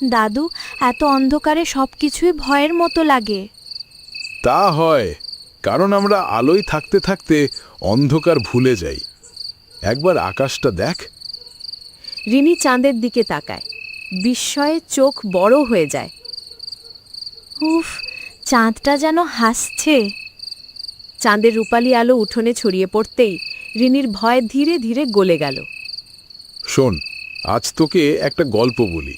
দাদু, এত অন্ধকারে সবকিছুই ভয়ের মতো লাগে। তা হয়, কারণ আমরা আলোয় থাকতে থাকতে অন্ধকার ভুলে যাই। একবার আকাশটা দেখ। রিনি চাঁদের দিকে তাকায়, বিস্ময়ে চোখ বড় হয়ে যায়। উফ, চাঁদটা যেন হাসছে। চাঁদের রূপালী আলো উঠোনে ছড়িয়ে পড়তেই রিনির ভয় ধীরে ধীরে গলে গেল। শোন, আজ তোকে একটা গল্প বলি।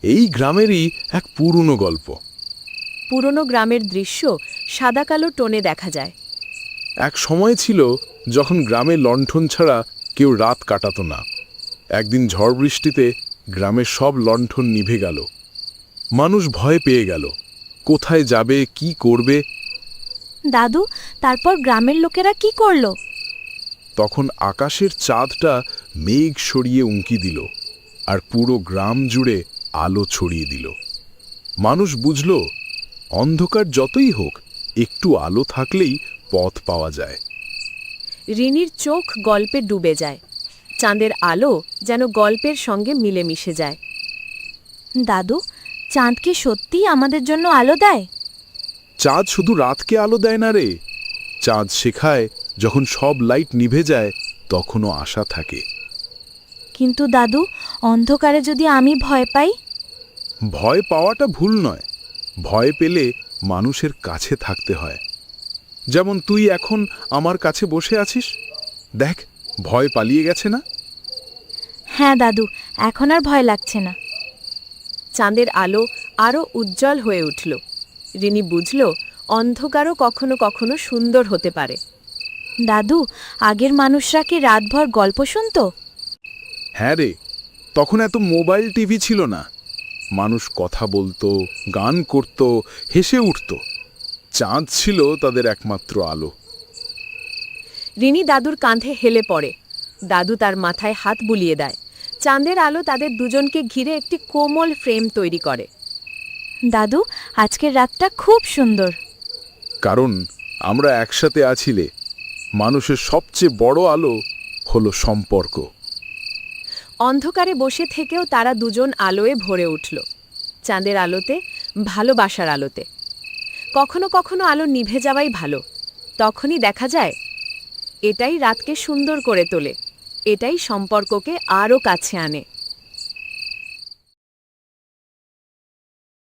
এই গ্রামেরই এক পুরনো গল্প। পুরনো গ্রামের দৃশ্য সাদা কালো টোনে দেখা যায়। এক সময় ছিল যখন গ্রামে লণ্ঠন ছাড়া কেউ রাত কাটাতো না। একদিন ঝড় বৃষ্টিতে গ্রামের সব লণ্ঠন নিভে গেল। মানুষ ভয় পেয়ে গেল, কোথায় যাবে, কি করবে। দাদু, তারপর গ্রামের লোকেরা কি করলো? তখন আকাশের চাঁদটা মেঘ সরিয়ে উঁকি দিল, আর পুরো গ্রাম জুড়ে আলো ছড়িয়ে দিল। মানুষ বুঝল, অন্ধকার যতই হোক, একটু আলো থাকলেই পথ পাওয়া যায়। রিনির চোখ গল্পে ডুবে যায়। চাঁদের আলো যেন গল্পের সঙ্গে মিলেমিশে যায়। দাদু, চাঁদ কি সত্যিই আমাদের জন্য আলো দেয়? চাঁদ শুধু রাতকে আলো দেয় না রে, চাঁদ শেখায় যখন সব লাইট নিভে যায় তখনও আশা থাকে। কিন্তু দাদু, অন্ধকারে যদি আমি ভয় পাই? ভয় পাওয়াটা ভুল নয়, ভয় পেলে মানুষের কাছে থাকতে হয়। যেমন তুই এখন আমার কাছে বসে আছিস, দেখ, ভয় পালিয়ে গেছে না? হ্যাঁ দাদু, এখন আর ভয় লাগছে না। চাঁদের আলো আরও উজ্জ্বল হয়ে উঠল। রিনি বুঝল, অন্ধকারও কখনো কখনো সুন্দর হতে পারে। দাদু, আগের মানুষরা কি রাতভর গল্প শুনতো? হ্যাঁ রে, তখন এত মোবাইল টিভি ছিল না। মানুষ কথা বলতো, গান করত, হেসে উঠত। চাঁদ ছিল তাদের একমাত্র আলো। রিনি দাদুর কাঁধে হেলে পড়ে। দাদু তার মাথায় হাত বুলিয়ে দেয়। চাঁদের আলো তাদের দুজনকে ঘিরে একটি কোমল ফ্রেম তৈরি করে। দাদু, আজকের রাতটা খুব সুন্দর। কারণ আমরা একসাথে আছিলে। মানুষের সবচেয়ে বড় আলো হলো সম্পর্ক। অন্ধকারে বসে থেকেও তারা দুজন আলোয় ভরে উঠল। চাঁদের আলোতে, ভালোবাসার আলোতে। কখনো কখনো আলো নিভে যাওয়াই ভালো। তখনই দেখা যায়, এটাই রাতকে সুন্দর করে তোলে, এটাই সম্পর্ককে আরও কাছে আনে।